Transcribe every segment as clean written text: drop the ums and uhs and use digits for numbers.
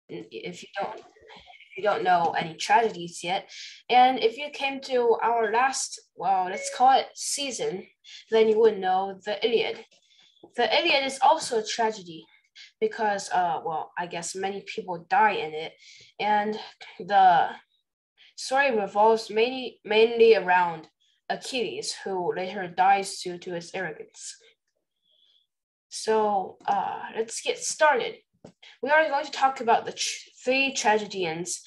if you don't know any tragedies yet. And if you came to our last, well, let's call it season, then you would know the Iliad. The Iliad is also a tragedy because, well, I guess many people die in it. And the story revolves mainly around Achilles, who later dies due to his arrogance. So let's get started. We are going to talk about the three tragedians,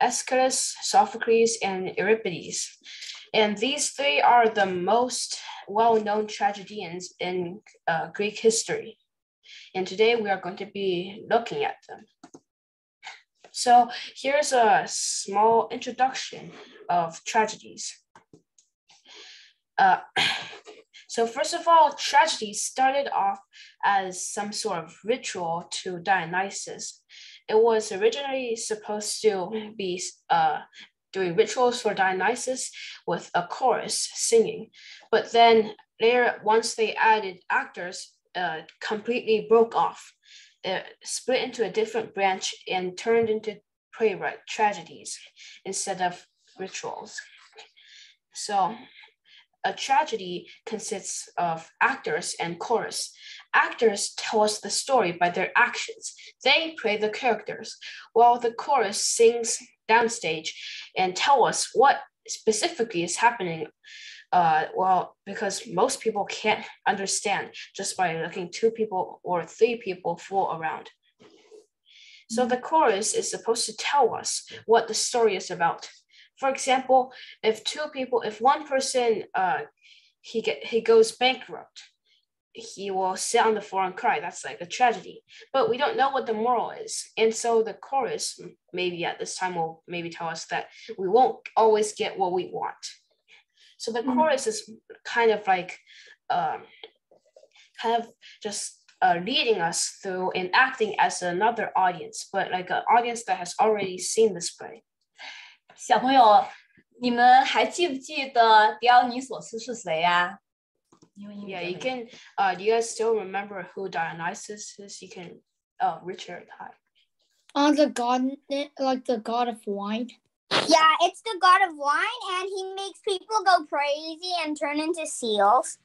Aeschylus, Sophocles, and Euripides. And these three are the most well-known tragedians in Greek history. And today we are going to be looking at them. So here's a small introduction of tragedies. So first of all, tragedy started off as some sort of ritual to Dionysus. It was originally supposed to be doing rituals for Dionysus with a chorus singing, but then later, once they added actors, completely broke off. It split into a different branch and turned into playwright tragedies instead of rituals. So a tragedy consists of actors and chorus. Actors tell us the story by their actions. They play the characters, while the chorus sings downstage and tell us what specifically is happening. Well, because most people can't understand just by looking 2 people or 3 people fool around. So the chorus is supposed to tell us what the story is about. For example, if one person he goes bankrupt, he will sit on the floor and cry. That's like a tragedy. But we don't know what the moral is. And so the chorus maybe at this time will maybe tell us that we won't always get what we want. So the chorus is kind of like just leading us through and acting as another audience, but like an audience that has already seen this play. 小朋友，你们还记不记得狄奥尼索斯是谁呀？Yeah, you can. Do you guys still remember who Dionysus is? You can. Oh, Richard, hi. The god, like the god of wine. Yeah, it's the god of wine, and he makes people go crazy and turn into seals.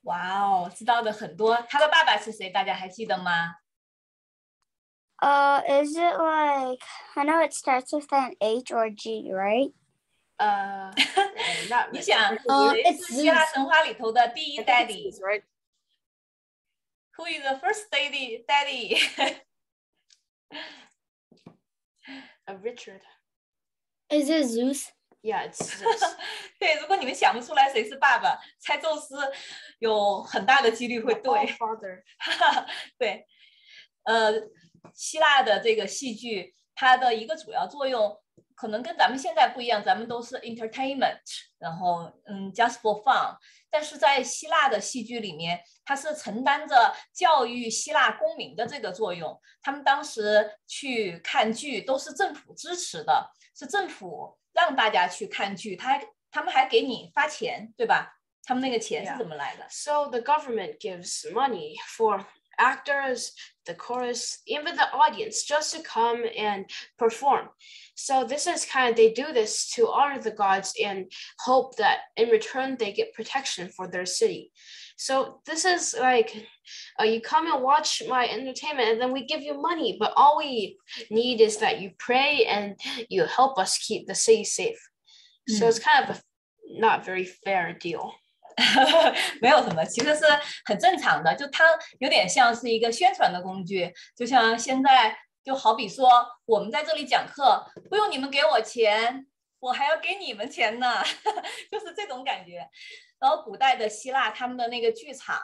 哇哦，知道的很多。他的爸爸是谁？大家还记得吗？Is it like, I know it starts with an H or G, right? 你想，谁是希腊神话里头的第一 daddy? Right? Who is the first daddy? Richard. Is it Zeus? Yeah, it's Zeus. 对，如果你们想不出来谁是爸爸，猜宙斯有很大的几率会对。Father. 对，希腊的这个戏剧，它的一个主要作用可能跟咱们现在不一样，咱们都是 entertainment， 然后just for fun。但是在希腊的戏剧里面，它是承担着教育希腊公民的这个作用。他们当时去看剧都是政府支持的，是政府让大家去看剧，他们还给你发钱，对吧？他们那个钱是怎么来的？ So the government gives money for actors, the chorus, even the audience, just to come and perform. So this is they do this to honor the gods and hope that in return they get protection for their city. So this is like, you come and watch my entertainment and then we give you money, but all we need is that you pray and you help us keep the city safe. So it's kind of a not very fair deal. 没有什么，其实是很正常的，就它有点像是一个宣传的工具，就像现在，就好比说我们在这里讲课，不用你们给我钱，我还要给你们钱呢，就是这种感觉。然后古代的希腊，他们的那个剧场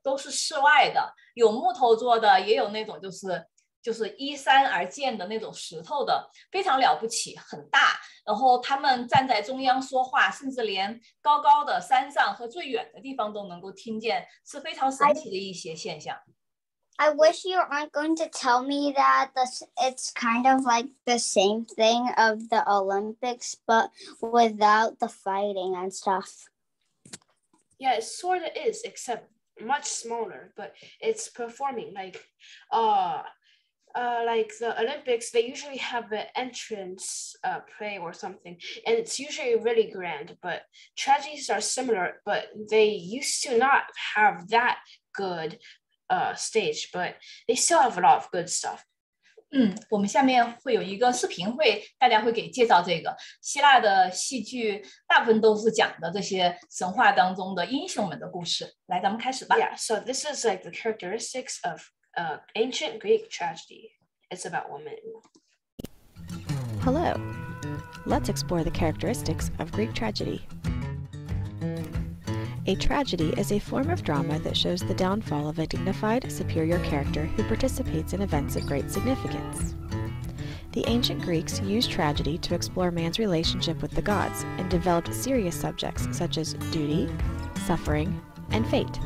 都是室外的，有木头做的，也有那种就是依山而建的那种石头的，非常了不起，很大。然后他们站在中央说话，甚至连高高的山上和最远的地方都能够听见，是非常神奇的一些现象。I wish you aren't going to tell me that it's kind of like the same thing of the Olympics, but without the fighting and stuff. Yeah, it sort of is, except much smaller, but it's performing like like the Olympics, they usually have an entrance play or something, and it's usually really grand. But tragedies are similar, but they used to not have that good stage, but they still have a lot of good stuff. 我们下面会有一个视频会，大家会给介绍这个希腊的戏剧，大部分都是讲的这些神话当中的英雄们的故事。来，咱们开始吧。Yeah, so this is like the characteristics of ancient Greek tragedy. It's about women. Hello. Let's explore the characteristics of Greek tragedy. A tragedy is a form of drama that shows the downfall of a dignified, superior character who participates in events of great significance. The ancient Greeks used tragedy to explore man's relationship with the gods and developed serious subjects such as duty, suffering, and fate.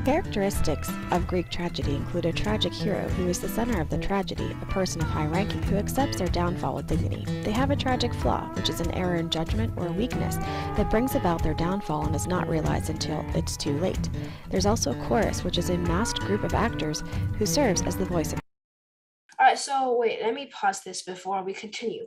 Characteristics of Greek tragedy include a tragic hero who is the center of the tragedy, a person of high ranking who accepts their downfall with dignity. They have a tragic flaw, which is an error in judgment or a weakness that brings about their downfall and is not realized until it's too late. There's also a chorus, which is a masked group of actors who serves as the voice of. All right, so wait, let me pause this before we continue.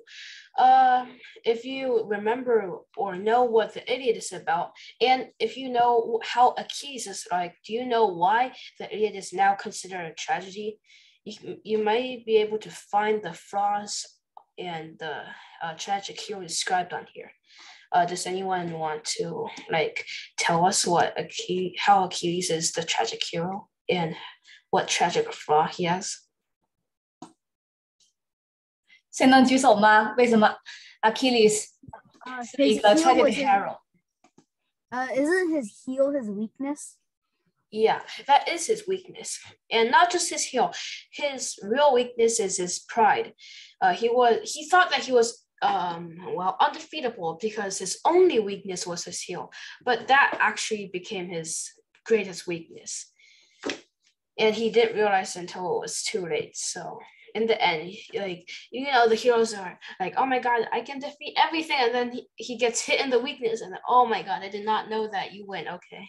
If you remember or know what the Iliad is about, and if you know how Achilles is like, do you know why the Iliad is now considered a tragedy? You might be able to find the flaws and the tragic hero described on here. Does anyone want to like tell us how Achilles is the tragic hero and what tragic flaw he has? 谁能举手吗？为什么 Achilles 是一个 tragic hero？ Isn't his heel his weakness? Yeah, that is his weakness. And not just his heel. His real weakness is his pride. He thought that he was undefeatable because his only weakness was his heel. But that actually became his greatest weakness. And he didn't realize until it was too late. So in the end, like, you know, the heroes are like, oh my god, I can defeat everything, and then he gets hit in the weakness, and then, oh my god, I did not know that you win. Okay.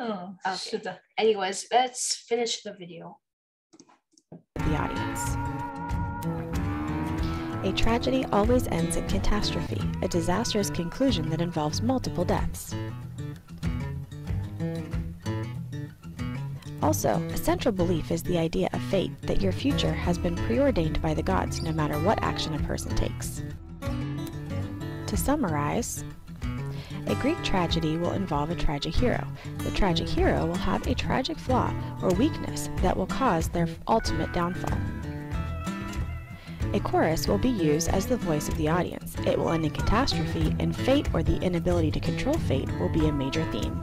Okay. 是的。 Anyways, let's finish the video. The audience. A tragedy always ends in catastrophe, a disastrous conclusion that involves multiple deaths. Also, a central belief is the idea of fate, that your future has been preordained by the gods no matter what action a person takes. To summarize, a Greek tragedy will involve a tragic hero. The tragic hero will have a tragic flaw or weakness that will cause their ultimate downfall. A chorus will be used as the voice of the audience. It will end in catastrophe, and fate or the inability to control fate will be a major theme.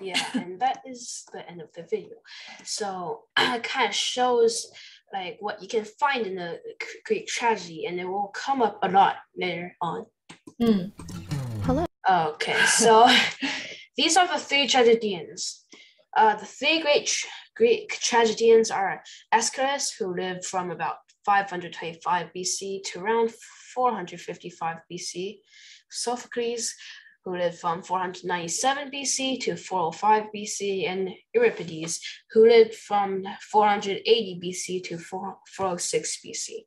Yeah, and that is the end of the video. So it kind of shows like what you can find in the Greek tragedy, and it will come up a lot later on. Hello. Okay, so these are the three tragedians. The three great Greek tragedians are Aeschylus, who lived from about 525 BC to around 455 BC, Sophocles, who lived from 497 BC to 405 BC, and Euripides, who lived from 480 BC to 406 BC.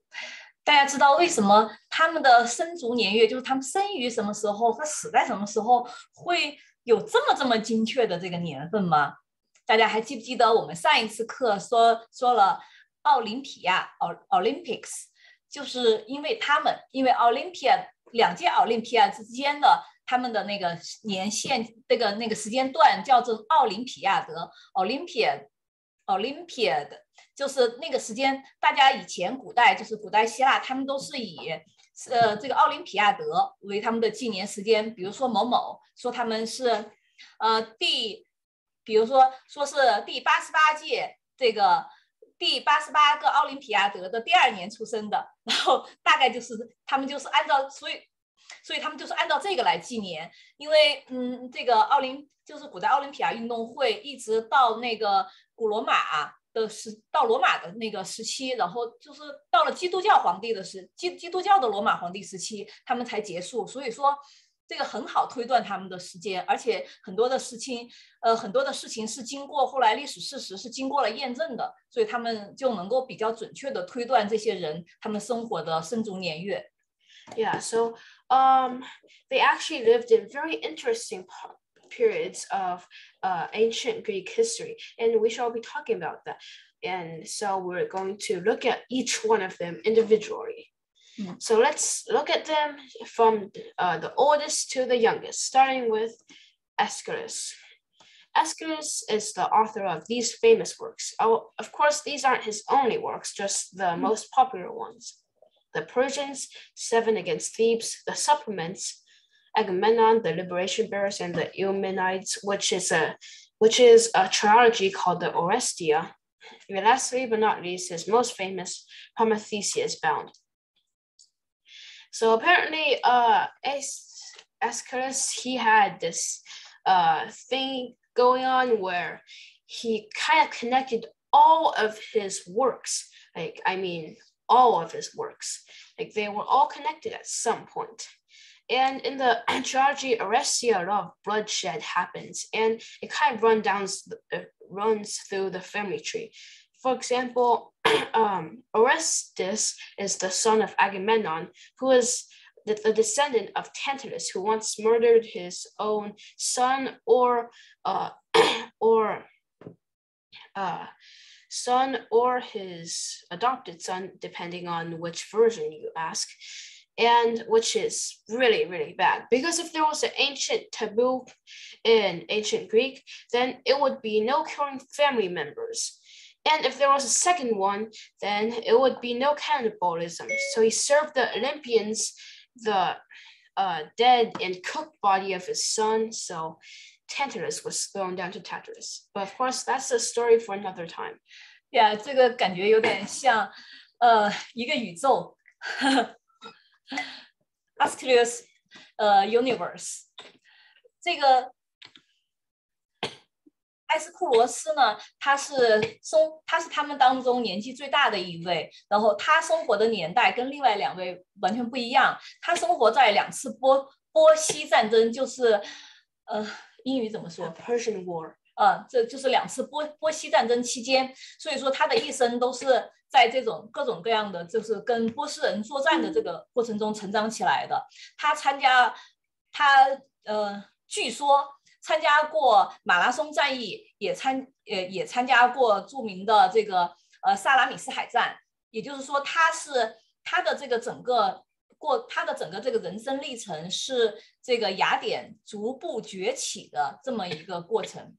大家知道为什么他们的生卒年月，就是他们生于什么时候和死在什么时候，会有这么精确的这个年份吗？大家还记不记得我们上一次课说了奥林匹亚 Olympics， 就是因为因为 Olympia 两届奥林匹亚之间的他们的那个年限，那个时间段叫做奥林匹亚德 Olympiad， 就是那个时间。大家以前古代就是古代希腊，他们都是以这个奥林匹亚德为他们的纪年时间。比如说某某说他们是比如说是第88届这个第88个奥林匹亚德的第2年出生的，然后大概就是他们就是按照所以他们就是按照这个来纪年。因为这个就是古代奥林匹亚运动会一直到那个古罗马到罗马的那个时期，然后就是到了基督教皇帝的基督教的罗马皇帝时期，他们才结束。所以说这个很好推断他们的时间，而且很多的事情是经过后来历史事实是经过了验证的，所以他们就能够比较准确的推断这些人他们生活的生卒年月。Yeah, so they actually lived in very interesting periods of ancient Greek history, and we shall be talking about that. And so we're going to look at each one of them individually. So let's look at them from the oldest to the youngest, starting with Aeschylus. Aeschylus is the author of these famous works. Oh, of course, these aren't his only works, just the most popular ones. The Persians, 7 Against Thebes, the Supplements, Agamemnon, the Liberation Bearers, and the Eumenides, which is a trilogy called the Orestia. And lastly but not least, his most famous, Prometheus Bound. So apparently, Aeschylus, he had this thing going on where he kind of connected all of his works, all of his works, like they were all connected at some point. And in the trilogy Orestia, a lot of bloodshed happens, and it kind of runs through the family tree. For example, Orestes is the son of Agamemnon, who is the descendant of Tantalus, who once murdered his own son or his adopted son, depending on which version you ask, and which is really, really bad. Because if there was an ancient taboo in ancient Greek, then it would be no killing family members. And if there was a second one, then it would be no cannibalism. So he served the Olympians the dead and cooked body of his son. So Tantalus was thrown down to Tartarus. But of course, that's a story for another time. Yeah, 这个感觉有点像一个宇宙，Aeschylus universe。这个埃斯库罗斯呢，他是他们当中年纪最大的一位，然后他生活的年代跟另外2位完全不一样。他生活在2次波西战争，就是英语怎么说 ？Persian War。这就是2次波西战争期间，所以说他的一生都是在这种各种各样的就是跟波斯人作战的这个过程中成长起来的。据说参加过马拉松战役，也参加过著名的这个萨拉米斯海战。也就是说，他的整个这个人生历程是这个雅典逐步崛起的这么一个过程。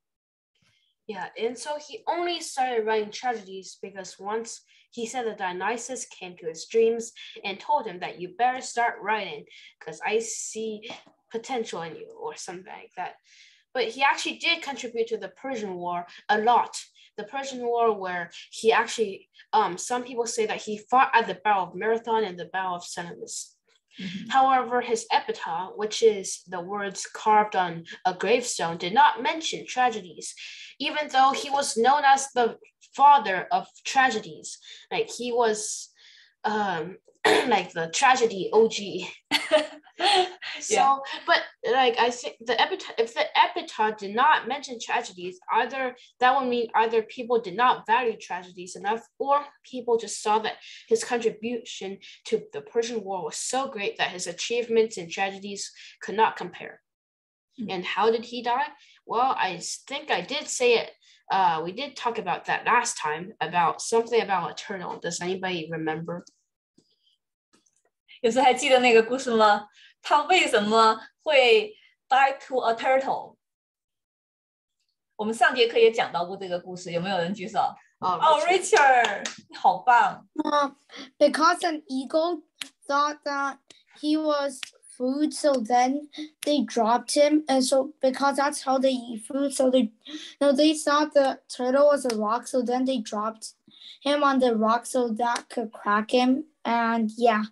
Yeah, and so he only started writing tragedies because once he said that Dionysus came to his dreams and told him that you better start writing because I see potential in you or something like that. But he actually did contribute to the Persian War a lot. The Persian War where he actually, some people say that he fought at the Battle of Marathon and the Battle of Salamis. Mm-hmm. However, his epitaph, which is the words carved on a gravestone, did not mention tragedies, even though he was known as the father of tragedies. Like he was like the tragedy OG. So, yeah. But like I think if the epitaph did not mention tragedies, that would mean either people did not value tragedies enough, or people just saw that his contribution to the Persian War was so great that his achievements in tragedies could not compare. Mm-hmm. And how did he die? Well, I think I did say it. We did talk about that last time, about something about a turtle. Does anybody remember? 有谁还记得那个故事吗？他为什么会 die to a turtle？ 我们上节课也讲到过这个故事，有没有人举手？Richard， 你好棒。Because an eagle thought that he was food, so then they dropped him, and so because that's how they eat food, so they thought the turtle was a rock, so then they dropped him on the rock so that could crack him, and yeah.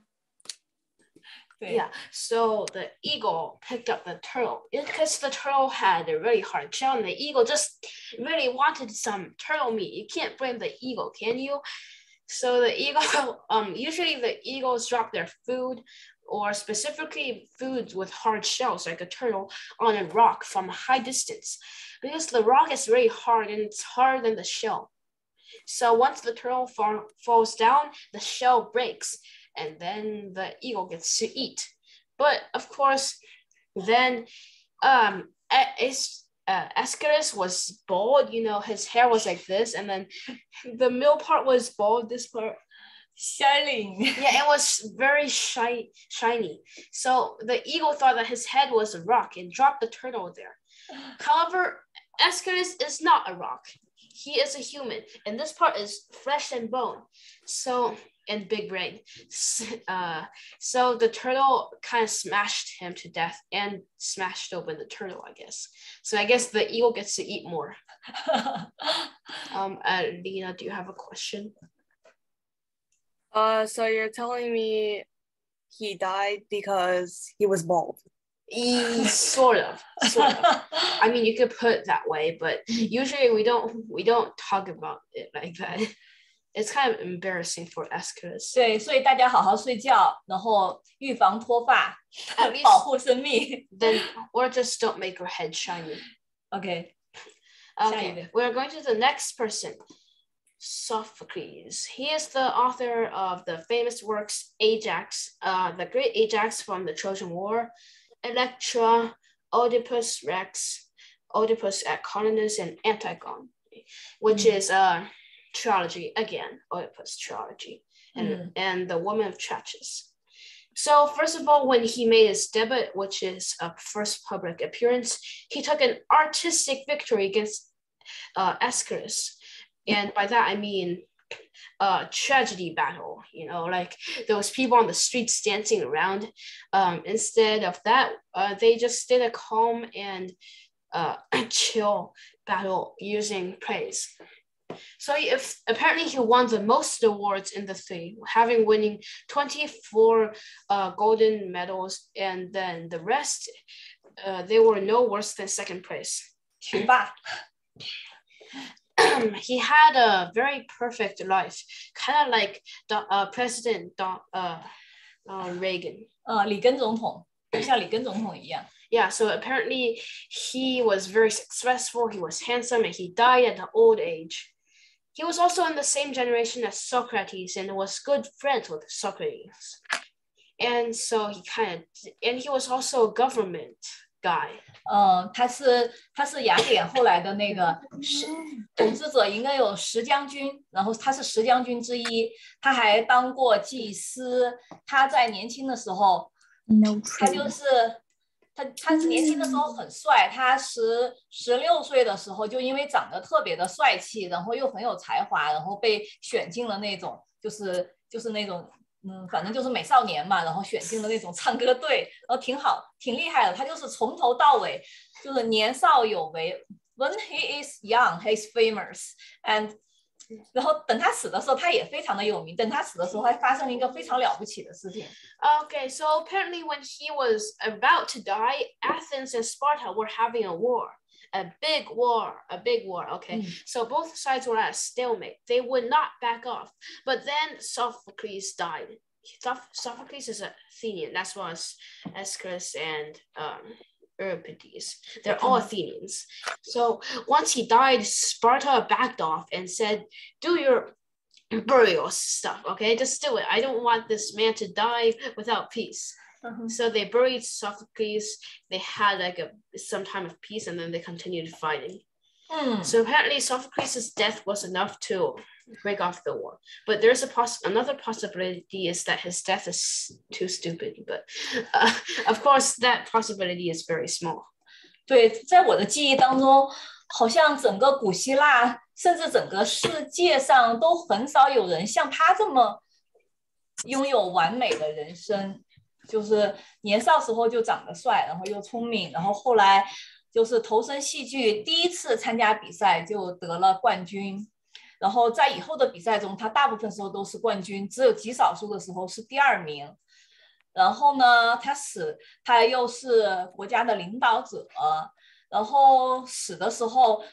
Yeah, so the eagle picked up the turtle because the turtle had a really hard shell and the eagle just really wanted some turtle meat. You can't blame the eagle, can you? So the eagle, usually the eagles drop their food or specifically foods with hard shells like a turtle on a rock from a high distance because the rock is very hard and it's harder than the shell. So once the turtle falls down, the shell breaks and then the eagle gets to eat. But of course, then Aeschylus was bald, his hair was like this, and then the middle part was bald, this part shining. Yeah, it was very shiny. So the eagle thought that his head was a rock and dropped the turtle there. However, Aeschylus is not a rock. He is a human, and this part is flesh and bone. And big brain. So the turtle kind of smashed him to death and smashed open the turtle, I guess. So I guess the eagle gets to eat more. Lena, do you have a question? So you're telling me he died because he was bald? Sort of. I mean, you could put it that way, but usually we don't talk about it like that. It's kind of embarrassing for Aeschylus. 对，所以大家好好睡觉，然后预防脱发，保护生命。Then, or just don't make your head shiny. Okay. We're going to the next person, Sophocles. He is the author of the famous works Ajax, the great Ajax from the Trojan War, Electra, Oedipus Rex, Oedipus at Colonus, and Antigone, which is trilogy again, Oedipus trilogy, and the Woman of Trachis. So first of all, when he made his debut, which is a first public appearance, he took an artistic victory against Aeschylus, and by that I mean tragedy battle. Like those people on the streets dancing around. Instead of that, they just did a calm and chill battle using praise. So apparently he won the most awards in the three, winning 24 golden medals, and then the rest, they were no worse than second place. He had a very perfect life, kind of like President Reagan. 里根总统，像里根总统一样。Yeah, so apparently he was very successful, he was handsome, and he died at an old age. He was also in the same generation as Socrates and was good friends with Socrates. And so he was also a government guy. 他是雅典后来的那个统治者，应该有10将军，然后他是10将军之一，他还当过祭司。他在年轻的时候，他年轻的时候很帅，他16岁的时候就因为长得特别的帅气，然后又很有才华，然后被选进了那种就是那种反正就是美少年嘛，然后选进了那种唱歌队，然后挺厉害的。他就是从头到尾就是年少有为。When he is young, he's famous, and 然后等他死的时候，他也非常的有名。等他死的时候，还发生了一个非常了不起的事情。Okay, so apparently when he was about to die, Athens and Sparta were having a war. A big war. Okay, so both sides were at a stalemate. They would not back off. But then Sophocles died. Sophocles is Athenian, as well as Aeschylus and Euripides. They're all Athenians. So once he died, Sparta backed off and said, "Do your burial stuff, okay? Just do it. I don't want this man to die without peace." So they buried Sophocles. They had some time of peace, and then they continued fighting. So apparently Sophocles' death was enough to break off the war. But there's another possibility is that his death is too stupid. But of course, that possibility is very small. 对，在我的记忆当中，好像整个古希腊，甚至整个世界上都很少有人像他这么拥有完美的人生。就是年少时候就长得帅，然后又聪明，然后后来就是投身戏剧，第一次参加比赛就得了冠军，然后在以后的比赛中，他大部分时候都是冠军，只有极少数的时候是第2名。然后呢，他又是国家的领导者，然后死的时候，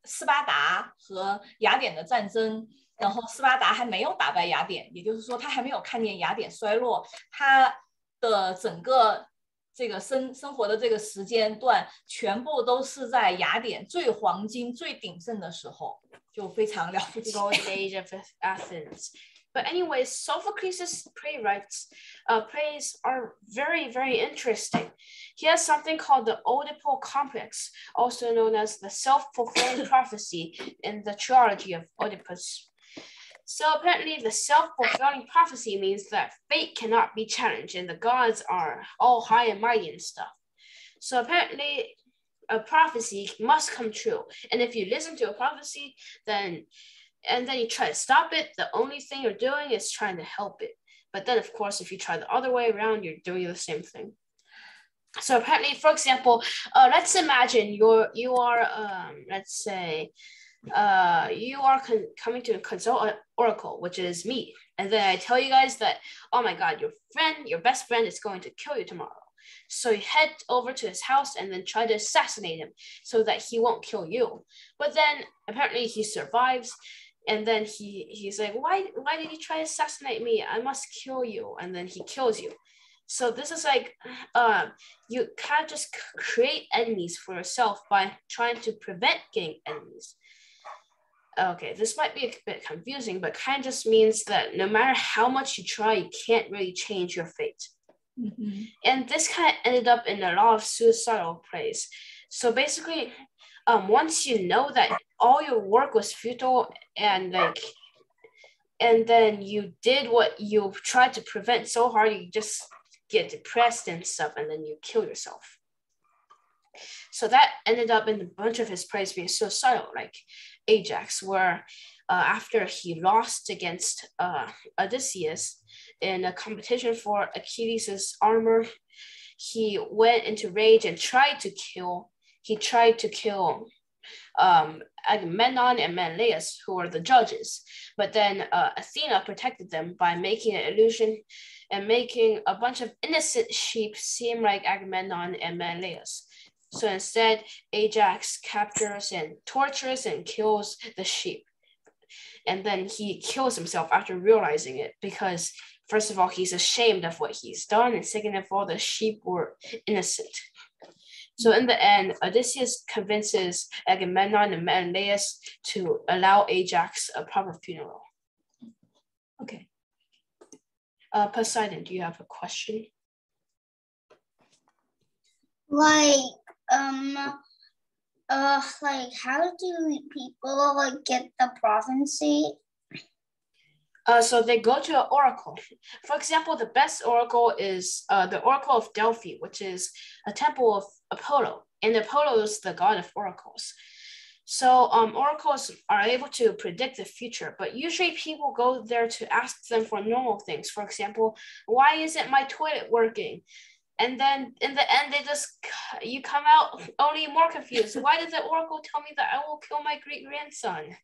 斯巴达和雅典的战争，然后斯巴达还没有打败雅典，也就是说他还没有看见雅典衰落，他的整个这个生活的这个时间段全部都是在雅典最黄金最鼎盛的时候，就非常了不起。 Golden age of Athens. But anyways, Sophocles' plays are very, very interesting. He has something called the Oedipal complex, also known as the self-fulfilling prophecy in the trilogy of Oedipus. So apparently the self-fulfilling prophecy means that fate cannot be challenged and the gods are all high and mighty and stuff. So apparently a prophecy must come true. And if you listen to a prophecy, then you try to stop it, the only thing you're doing is trying to help it. But then, of course, if you try the other way around, you're doing the same thing. So apparently, for example, let's imagine you are coming to consult an oracle, which is me. And then I tell you guys that, oh my God, your best friend is going to kill you tomorrow. So you head over to his house and then try to assassinate him so that he won't kill you. But then apparently he survives. And then he's like, why did you try to assassinate me? I must kill you. And then he kills you. So this is like, you kind of just create enemies for yourself by trying to prevent getting enemies. Okay, this might be a bit confusing, but kind of just means that no matter how much you try, you can't really change your fate. Mm-hmm. And this kind of ended up in a lot of suicidal plays. So basically, once you know that all your work was futile and then you did what you tried to prevent so hard, you just get depressed and stuff, and then you kill yourself. So that ended up in a bunch of his plays being suicidal, like Ajax, where after he lost against Odysseus in a competition for Achilles' armor, he went into rage and tried to kill Agamemnon and Menelaus, who were the judges. But then Athena protected them by making an illusion and making a bunch of innocent sheep seem like Agamemnon and Menelaus. So instead, Ajax captures and tortures and kills the sheep. And then he kills himself after realizing it because, first of all, he's ashamed of what he's done, and second of all, the sheep were innocent. So in the end, Odysseus convinces Agamemnon and Menelaus to allow Ajax a proper funeral. Okay. Poseidon, do you have a question? Like how do people get the prophecy? So they go to an oracle. For example, the best oracle is the Oracle of Delphi, which is a temple of Apollo, and Apollo is the god of oracles. So oracles are able to predict the future, but usually people go there to ask them for normal things. For example, why isn't my toilet working? And then in the end, you come out only more confused. Why did the oracle tell me that I will kill my great-grandson?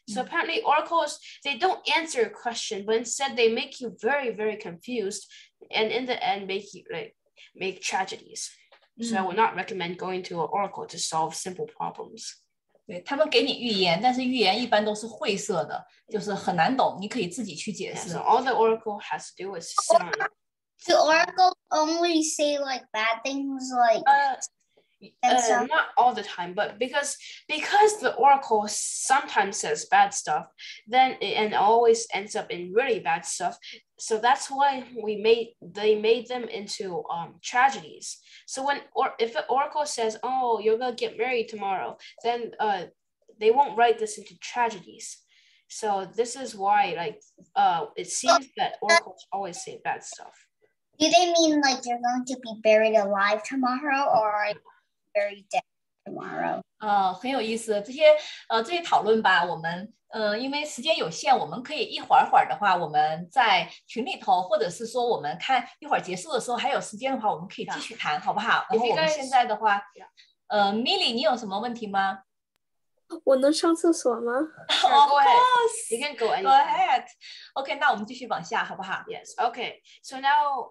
So apparently oracles, they don't answer a question, but instead they make you very, very confused, and in the end make tragedies. So I would not recommend going to an oracle to solve simple problems. 对，他们给你预言，但是预言一般都是晦涩的，就是很难懂，你可以自己去解释。So all the oracle has to do is sit on it. Do oracles only say like bad things, like not all the time, but because the oracle sometimes says bad stuff, then it always ends up in really bad stuff. So that's why they made them into tragedies. So if an oracle says, "Oh, you're gonna get married tomorrow," then they won't write this into tragedies. So this is why it seems that oracles always say bad stuff. Do they mean like you're going to be buried alive tomorrow, or buried dead tomorrow? 很有意思，这些讨论吧，我们因为时间有限，我们可以一会儿的话，我们在群里头，或者是说我们看一会儿结束的时候还有时间的话，我们可以继续谈，好不好？然后我们现在的话，Milly，你有什么问题吗？我能上厕所吗？ Sure, Of go ahead. course. You can go Go anytime. ahead. OK， 那我们继续往下，好不好？ Yes, okay. So now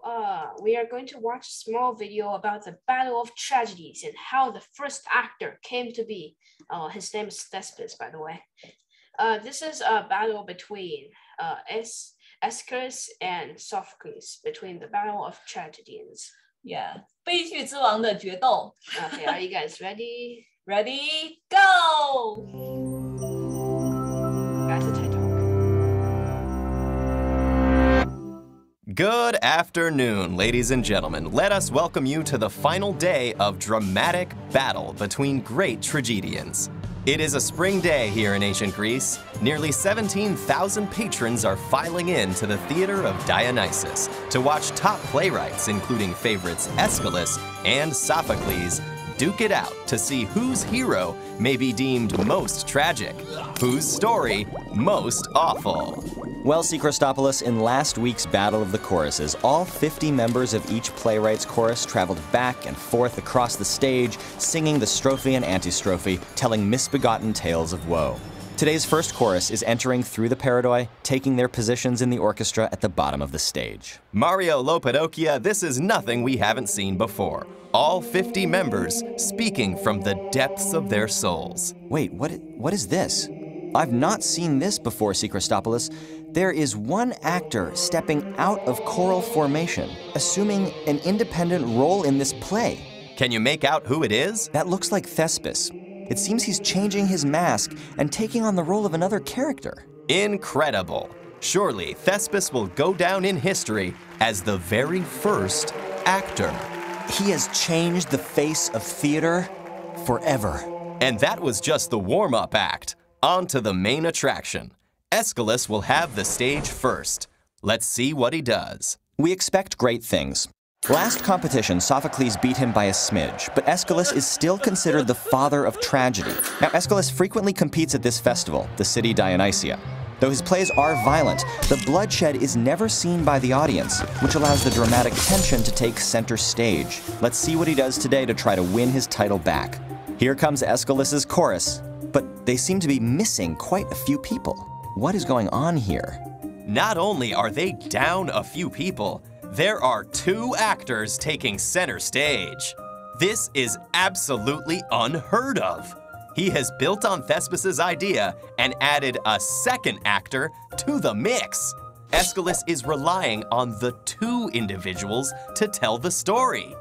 we are going to watch a small video about the Battle of Tragedies and how the first actor came to be. His name is Thespis, by the way. This is a battle between Aeschylus and Sophocles, between the Battle of Tragedians. Yeah， 悲剧之王的决斗。 Okay, are you guys ready? Ready, go! Back to TED Talk. Good afternoon, ladies and gentlemen. Let us welcome you to the final day of dramatic battle between great tragedians. It is a spring day here in ancient Greece. Nearly 17,000 patrons are filing in to the theater of Dionysus to watch top playwrights, including favorites Aeschylus and Sophocles, duke it out to see whose hero may be deemed most tragic, whose story most awful. Well, see, Christopoulos, in last week's Battle of the Choruses, all 50 members of each playwright's chorus traveled back and forth across the stage, singing the strophe and antistrophe, telling misbegotten tales of woe. Today's first chorus is entering through the paradoi, taking their positions in the orchestra at the bottom of the stage. Mario Lopadokia, this is nothing we haven't seen before. All 50 members speaking from the depths of their souls. Wait, what is this? I've not seen this before, see, Christopoulos. There is one actor stepping out of choral formation, assuming an independent role in this play. Can you make out who it is? That looks like Thespis. It seems he's changing his mask and taking on the role of another character. Incredible. Surely Thespis will go down in history as the very first actor. He has changed the face of theater forever. And that was just the warm-up act. On to the main attraction. Aeschylus will have the stage first. Let's see what he does. We expect great things. Last competition, Sophocles beat him by a smidge, but Aeschylus is still considered the father of tragedy. Now, Aeschylus frequently competes at this festival, the city Dionysia. Though his plays are violent, the bloodshed is never seen by the audience, which allows the dramatic tension to take center stage. Let's see what he does today to try to win his title back. Here comes Aeschylus's chorus, but they seem to be missing quite a few people. What is going on here? Not only are they down a few people, there are 2 actors taking center stage. This is absolutely unheard of. He has built on Thespis' idea and added a second actor to the mix. Aeschylus is relying on the 2 individuals to tell the story.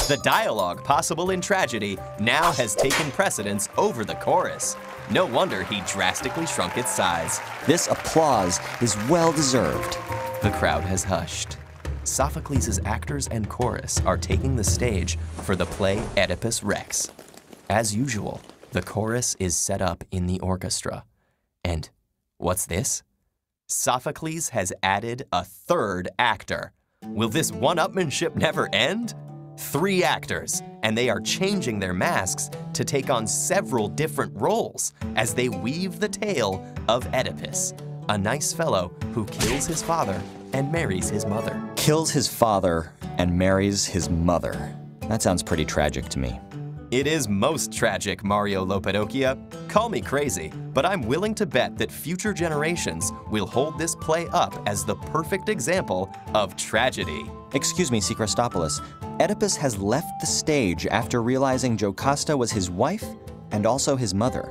The dialogue possible in tragedy now has taken precedence over the chorus. No wonder he drastically shrunk its size. This applause is well-deserved. The crowd has hushed. Sophocles' actors and chorus are taking the stage for the play Oedipus Rex. As usual, the chorus is set up in the orchestra. And what's this? Sophocles has added a 3rd actor. Will this one-upmanship never end? 3 actors, and they are changing their masks to take on several different roles as they weave the tale of Oedipus, a nice fellow who kills his father and marries his mother. Kills his father and marries his mother. That sounds pretty tragic to me. It is most tragic, Mario Lopadokia. Call me crazy, but I'm willing to bet that future generations will hold this play up as the perfect example of tragedy. Excuse me, Christopoulos. Oedipus has left the stage after realizing Jocasta was his wife and also his mother.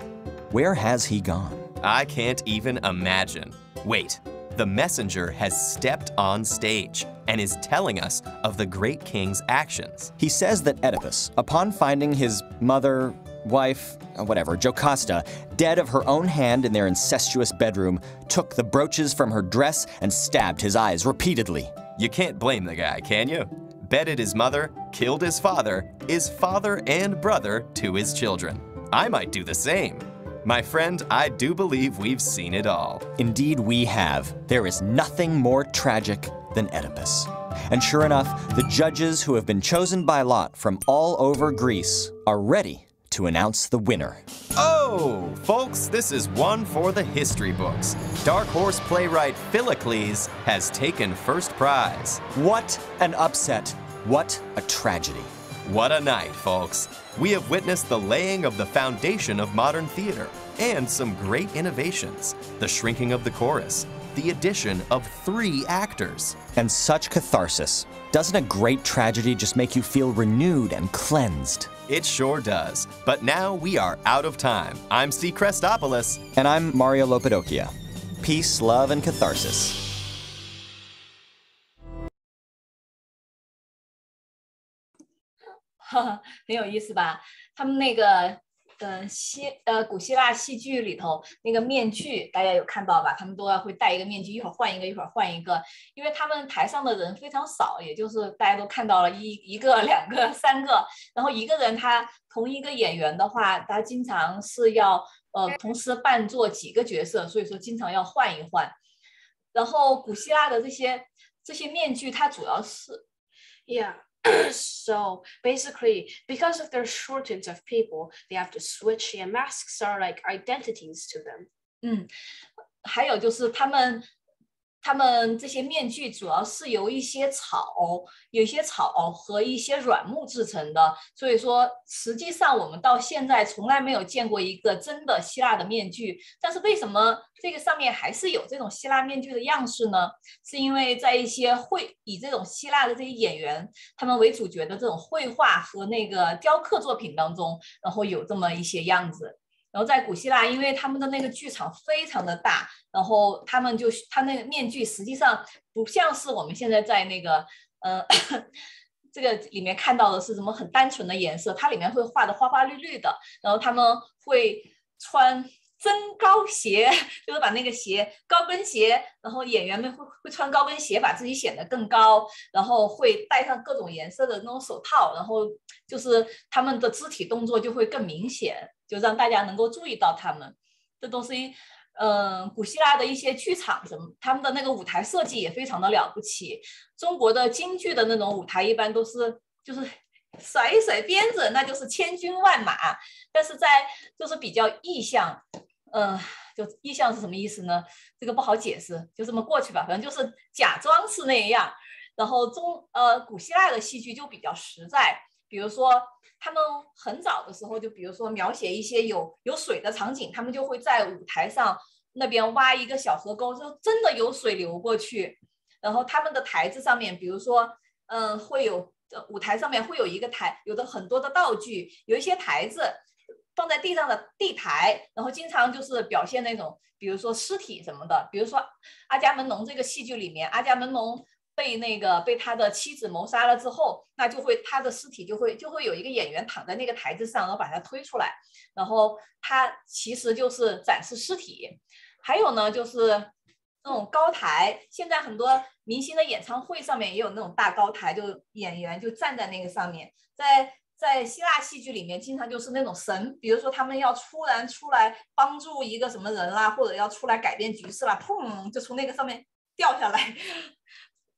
Where has he gone? I can't even imagine. Wait, the messenger has stepped on stage and is telling us of the great king's actions. He says that Oedipus, upon finding his mother, wife, whatever, Jocasta, dead of her own hand in their incestuous bedroom, took the brooches from her dress and stabbed his eyes repeatedly. You can't blame the guy, can you? Bedded his mother, killed his father, is father and brother to his children. I might do the same. My friend, I do believe we've seen it all. Indeed we have. There is nothing more tragic than Oedipus. And sure enough, the judges who have been chosen by lot from all over Greece are ready to announce the winner. Oh, folks, this is one for the history books. Dark horse playwright Philocles has taken first prize. What an upset. What a tragedy. What a night, folks. We have witnessed the laying of the foundation of modern theater. And some great innovations, the shrinking of the chorus, the addition of 3 actors. And such catharsis. Doesn't a great tragedy just make you feel renewed and cleansed? It sure does. But now we are out of time. I'm C. Crestopoulos. And I'm Mario Lopadokia. Peace, love, and catharsis. 很有意思吧？他们那个古希腊戏剧里头那个面具，大家有看到吧？他们都要会戴一个面具，一会儿换一个，一会儿换一个，因为他们台上的人非常少，也就是大家都看到了一个、2个、3个，然后一个人他同一个演员的话，他经常是要同时扮作几个角色，所以说经常要换一换。然后古希腊的这些面具，它主要是 Yeah. So basically, because of their shortage of people, they have to switch, and masks are like identities to them. 还有就是他们这些面具主要是由一些草和一些软木制成的，所以说实际上我们到现在从来没有见过一个真的希腊的面具。但是为什么这个上面还是有这种希腊面具的样式呢？是因为在一些以这种希腊的这些演员他们为主角的这种绘画和那个雕刻作品当中，然后有这么一些样子。然后在古希腊，因为他们的那个剧场非常的大，然后他那个面具实际上不像是我们现在在那个这个里面看到的是什么很单纯的颜色，它里面会画的花花绿绿的，然后他们会穿增高鞋，就是把那个高跟鞋，然后演员们会穿高跟鞋，把自己显得更高，然后会戴上各种颜色的那种手套，然后就是他们的肢体动作就会更明显，就让大家能够注意到他们。这都是古希腊的一些剧场他们的那个舞台设计也非常的了不起。中国的京剧的那种舞台一般都是就是甩一甩鞭子，那就是千军万马，但是就是比较意象。就意象是什么意思呢？这个不好解释，就这么过去吧。反正就是假装是那样。然后古希腊的戏剧就比较实在，比如说他们很早的时候，就比如说描写一些有水的场景，他们就会在舞台上那边挖一个小河沟，就真的有水流过去。然后他们的台子上面，比如说会有舞台上面会有一个台，有的很多的道具，有一些台子放在地上的地台，然后经常就是表现那种比如说尸体什么的，比如说阿伽门农这个戏剧里面，阿伽门农被他的妻子谋杀了之后，那他的尸体就会有一个演员躺在那个台子上，然后把他推出来，然后他其实就是展示尸体。还有呢就是那种高台，现在很多明星的演唱会上面也有那种大高台，就演员就站在那个上面。在希腊戏剧里面经常就是那种神，比如说他们要突然出来帮助一个什么人啦，或者要出来改变局势啦，砰就從那个上面掉下来。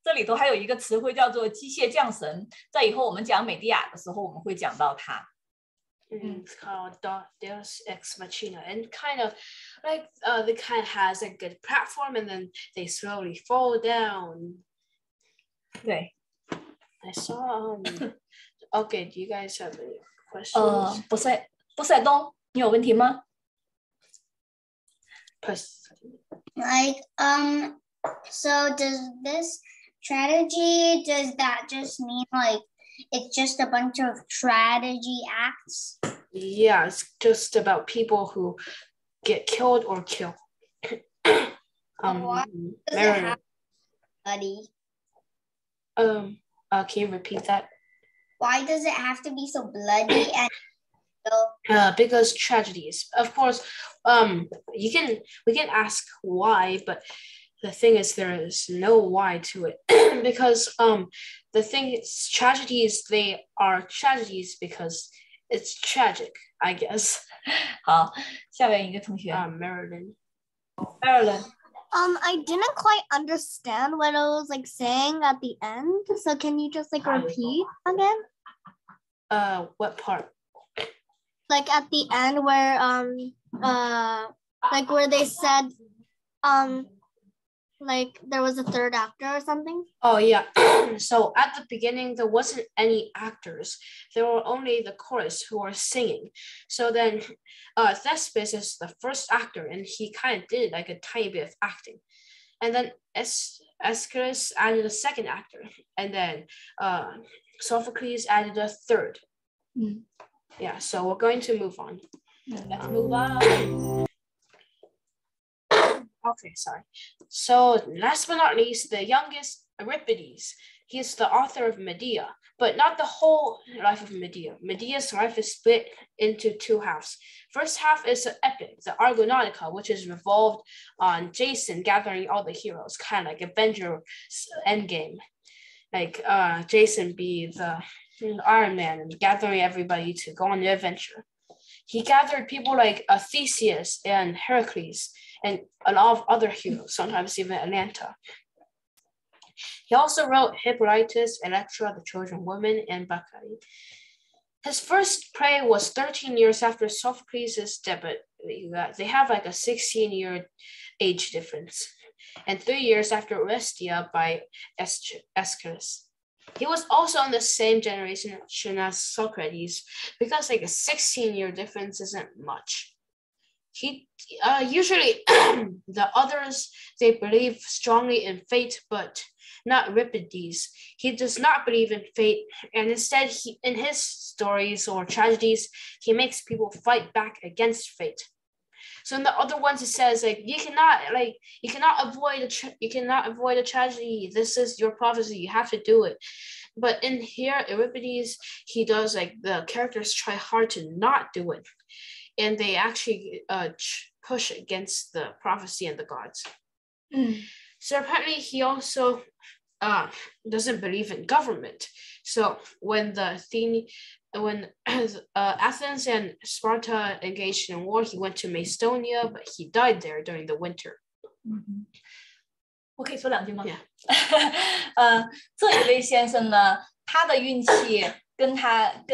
这里头还有一个词汇叫做机械降神，在以后我们讲美狄亚的时候我们会讲到它。It's called Deus Ex Machina, and kind of like the kind of has a good platform, and then they slowly fall down. 对 I saw. Okay, do you guys have any questions? 波塞冬，你有问题吗？ Like, so does this tragedy, does that just mean like it's just a bunch of tragedy acts? Yeah, it's just about people who get killed or kill. Why does it have bloody? Can you repeat that? Why does it have to be so bloody and because tragedies, of course, we can ask why, but the thing is there is no why to it. Because the thing is tragedies, they are tragedies because it's tragic, I guess. 好，下面一个同学 Marilyn. I didn't quite understand what I was like saying at the end. So can you just like repeat again? What part? Like at the end where like where they said like there was a third actor or something? Oh yeah. So at the beginning, there wasn't any actors. There were only the chorus who were singing. So then Thespis is the first actor, and he kind of did like a tiny bit of acting. And then Aeschylus added a second actor, and then Sophocles added a third. Yeah, so we're going to move on. Let's move on. Okay, sorry. So last but not least, the youngest, Euripides. He is the author of Medea, but not the whole life of Medea. Medea's life is split into two halves. First half is an epic, the Argonautica, which is revolved on Jason gathering all the heroes, kind of like Avengers Endgame. Like Jason be the Iron Man and gathering everybody to go on the adventure. He gathered people like Theseus and Heracles and a lot of other heroes, sometimes even Atalanta. He also wrote Hippolytus, Electra, the Trojan Woman, and Bacchae. His first play was 13 years after Sophocles' debut. They have like a 16-year age difference, and 3 years after Orestia by Aeschylus. He was also in the same generation as Socrates, because like a 16-year difference isn't much. He usually the others, they believe strongly in fate, but not Euripides. He does not believe in fate, and instead, in his stories or tragedies, he makes people fight back against fate. So in the other ones, it says like you cannot avoid a tragedy. This is your prophecy. You have to do it. But in here, Euripides, he does like the characters try hard to not do it, and they actually push against the prophecy and the gods. So apparently, he also doesn't believe in government. So when Athens and Sparta engaged in war, he went to Macedonia, but he died there during the winter. 我可以说两句吗？ Yeah. 这一位先生呢，他的运气跟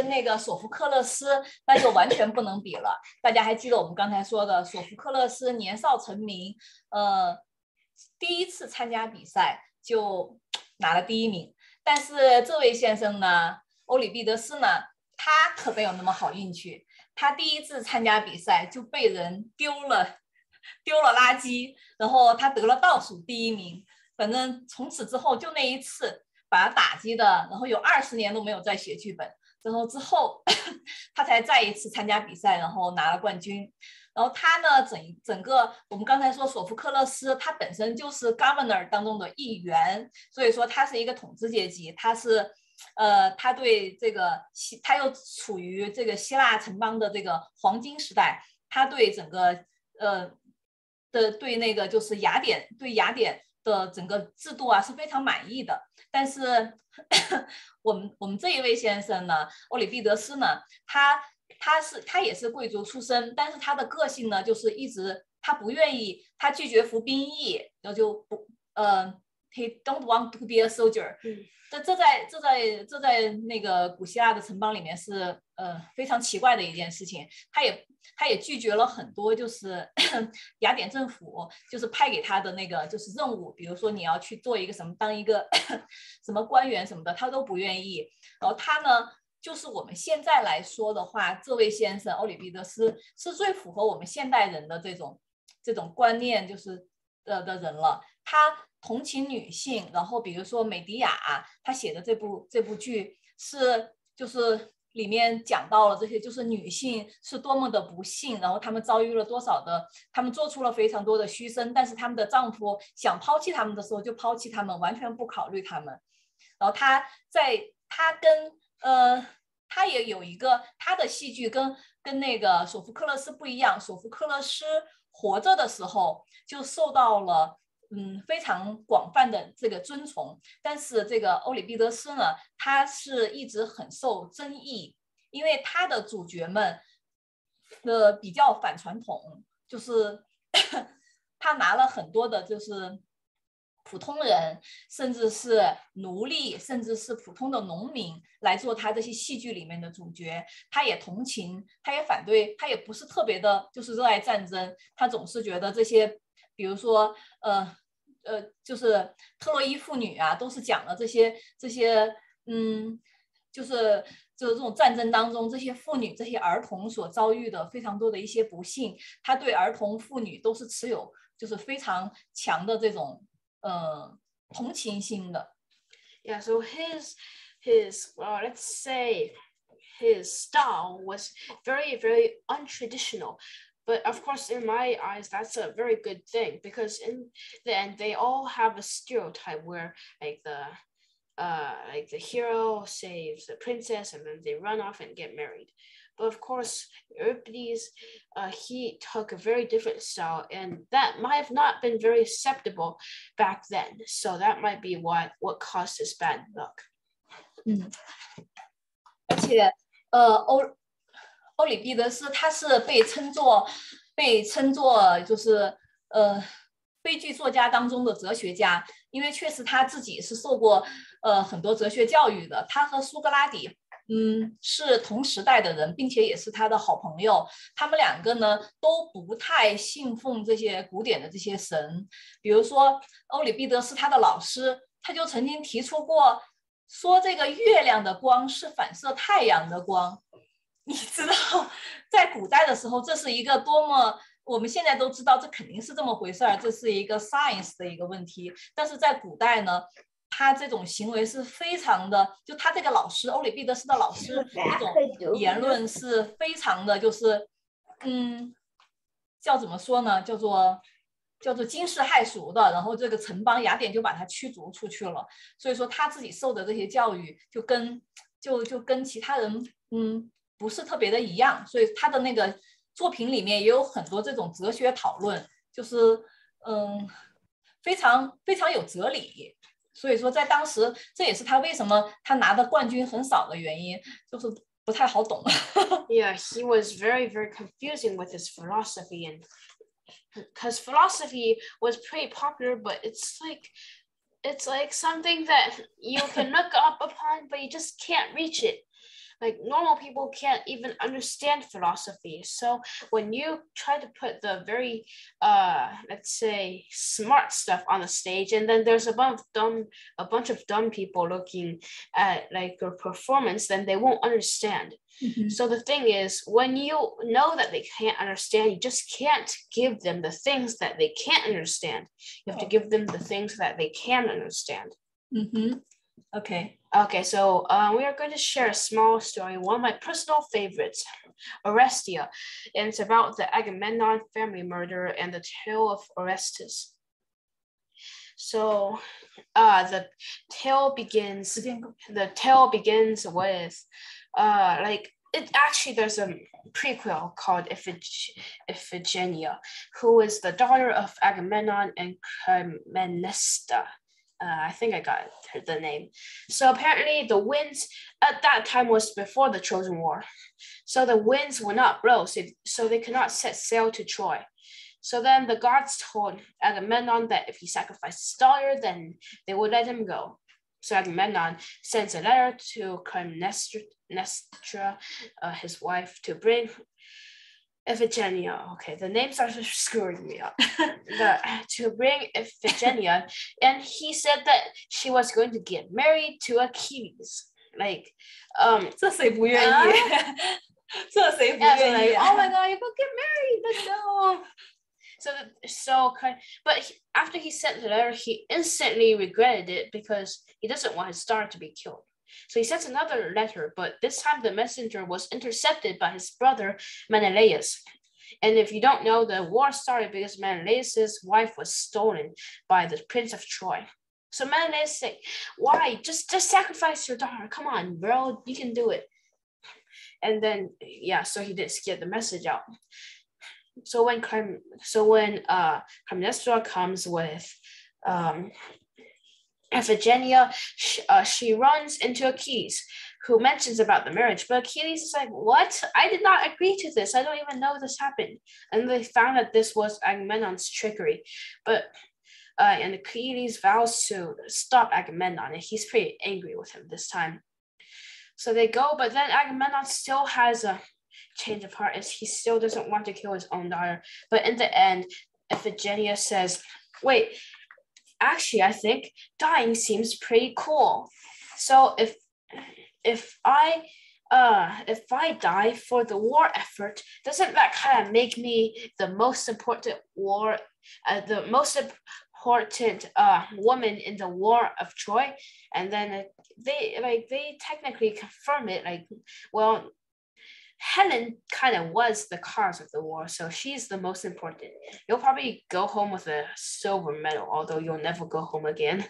那个索福克勒斯那就完全不能比了。大家还记得我们刚才说的，索福克勒斯年少成名，第一次参加比赛就拿了第1名。但是这位先生呢，欧里庇得斯呢，他可没有那么好运气。他第一次参加比赛就被人丢了垃圾，然后他得了倒数第1名。反正从此之后就那一次把他打击的，然后有20年都没有再写剧本。然后之后他才再一次参加比赛，然后拿了冠军。然后他呢，整个我们刚才说索福克勒斯，他本身就是 governor 当中的一员，所以说他是一个统治阶级，他是他对这个他又处于这个希腊城邦的这个黄金时代，他对整个对那个就是雅典的整个制度啊是非常满意的。但是我们这一位先生呢，欧里庇得斯呢，他也是贵族出身，但是他的个性呢，就是一直他不愿意，他拒绝服兵役，然后就不he don't want to be a soldier。这在那个古希腊的城邦里面是非常奇怪的一件事情。他也拒绝了很多就是雅典政府就是派给他的那个就是任务，比如说你要去做一个什么当一个什么官员什么的，他都不愿意。然后他呢，就是我们现在来说的话，这位先生欧里庇得斯是最符合我们现代人的这种观念就是的人了。他同情女性，然后比如说美狄亚，他写的这部剧是就是里面讲到了这些，就是女性是多么的不幸，然后她们遭遇了多少的，她们做出了非常多的牺牲，但是她们的丈夫想抛弃她们的时候就抛弃她们，完全不考虑她们。然后他也有一个他的戏剧跟那个索福克勒斯不一样，索福克勒斯活着的时候就受到了非常广泛的这个尊崇，但是这个欧里庇得斯呢，他是一直很受争议，因为他的主角们比较反传统，就是他拿了很多的就是普通人，甚至是奴隶，甚至是普通的农民来做他这些戏剧里面的主角。他也同情，他也反对，他也不是特别的就是热爱战争，他总是觉得这些比如说就是特洛伊妇女啊，都是讲了这些就是这种战争当中，这些妇女、这些儿童所遭遇的非常多的一些不幸，他对儿童、妇女都是持有就是非常强的这种同情心的。Yeah, so his well, let's say his style was very, very untraditional. But of course, in my eyes, that's a very good thing, because in the end, they all have a stereotype where like the hero saves the princess and then they run off and get married. But of course, Euripides, he took a very different style, and that might have not been very acceptable back then. So that might be what caused his bad luck. 而且欧里庇得斯他是被称作就是悲剧作家当中的哲学家，因为确实他自己是受过很多哲学教育的。他和苏格拉底是同时代的人，并且也是他的好朋友。他们两个呢都不太信奉这些古典的这些神，比如说欧里庇得斯他的老师，他就曾经提出过说这个月亮的光是反射太阳的光。你知道在古代的时候这是一个多么，我们现在都知道这肯定是这么回事儿，这是一个 science 的一个问题，但是在古代呢他这种行为是非常的，就他这个老师欧里庇得斯的老师这种言论是非常的，就是叫怎么说呢，叫做惊世骇俗的，然后这个城邦雅典就把他驱逐出去了。所以说他自己受的这些教育就跟其他人不是特别的一样，所以他的那个作品里面也有很多这种哲学讨论，就是非常非常有哲理。所以说在当时这也是他为什么他拿的冠军很少的原因，就是不太好懂。Yeah, he was very, very confusing with his philosophy, and because philosophy was pretty popular, but it's like something that you can look up upon, but you just can't reach it. Like normal people can't even understand philosophy. So when you try to put the very, let's say, smart stuff on the stage, and then there's a bunch of dumb people looking at like your performance, then they won't understand. So the thing is, when you know that they can't understand, you just can't give them the things that they can't understand. You have to give them the things that they can understand. Okay, so we are going to share a small story, one of my personal favorites, Orestia, and it's about the Agamemnon family murder and the tale of Orestes. So the tale begins with there's a prequel called Iphigenia, who is the daughter of Agamemnon and Clytemnestra. I think I got the name. So apparently the winds at that time was before the Trojan War. So the winds would not blow, so they could not set sail to Troy. So then the gods told Agamemnon that if he sacrificed his daughter, then they would let him go. So Agamemnon sends a letter to Clytemnestra, his wife, to bring Iphigenia. Okay, the names are screwing me up. To bring Iphigenia, and he said that she was going to get married to Achilles.这谁不愿意？这谁不愿意？ Oh my God, you go get married, let's go. But after he sent the letter, he instantly regretted it because he doesn't want his daughter to be killed. So he sends another letter, but this time the messenger was intercepted by his brother Menelaus. And if you don't know, the war started because Menelaus' wife was stolen by the prince of Troy. So Menelaus said, why? Just sacrifice your daughter. Come on, bro, you can do it. And then, so he did get the message out. So when Clytemnestra comes with Iphigenia, she runs into Achilles, who mentions about the marriage. But Achilles is like, what? I did not agree to this. I don't even know this happened. And they found that this was Agamemnon's trickery. And Achilles vows to stop Agamemnon, and he's pretty angry with him this time. So they go, but then Agamemnon still has a change of heart, as he still doesn't want to kill his own daughter. But in the end, Iphigenia says, wait, actually, I think dying seems pretty cool. So if I die for the war effort, doesn't that kind of make me the most important woman in the War of Troy? And then they technically confirm it, like, well, Helen kind of was the cause of the war, so she's the most important. You'll probably go home with a silver medal, although you'll never go home again.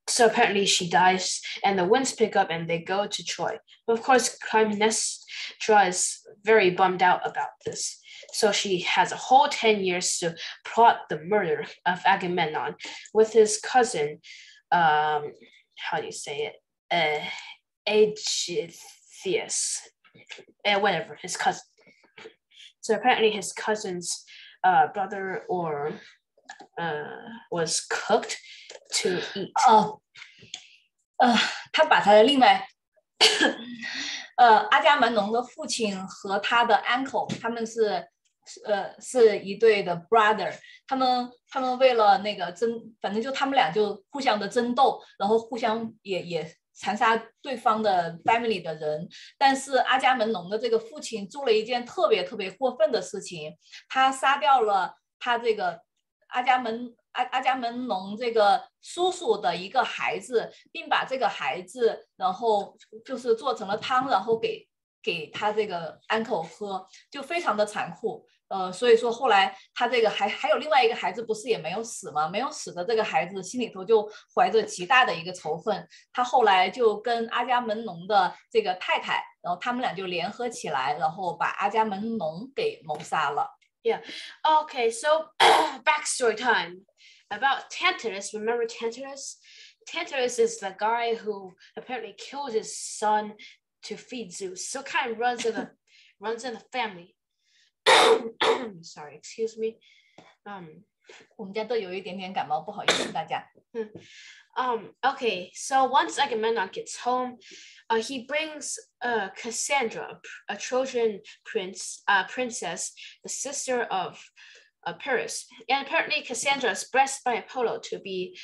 So apparently she dies, and the winds pick up, and they go to Troy. But of course, Clytemnestra is very bummed out about this. So she has a whole 10 years to plot the murder of Agamemnon with his cousin, how do you say it? Aegisthus. Whatever, his cousin. So apparently his cousin's brother was cooked to eat. 他把他的另外阿伽门农的父亲和他的 uncle 他们是一对的 brother， 他们为了那个反正就他们俩就互相的争斗，然后互相也残杀对方的 family 的人。但是阿伽门农的这个父亲做了一件特别特别过分的事情，他杀掉了他这个阿伽门农这个叔叔的一个孩子，并把这个孩子然后就是做成了汤，然后给他这个 uncle 喝，就非常的残酷。所以说后来他这个还有另外一个孩子不是也没有死吗？没有死的这个孩子心里头就怀着极大的一个仇恨，他后来就跟阿伽门农的这个太太，然后他们俩就联合起来，然后把阿伽门农给谋杀了。Yeah. Okay, so backstory time about Tantalus. Remember Tantalus? Tantalus is the guy who apparently killed his son to feed Zeus. So kind of runs in the family. Sorry, excuse me. 我们家都有一点点感冒，不好意思大家。Okay, so once Agamemnon gets home, he brings Cassandra, a Trojan princess, the sister of Paris. And apparently Cassandra is blessed by Apollo to be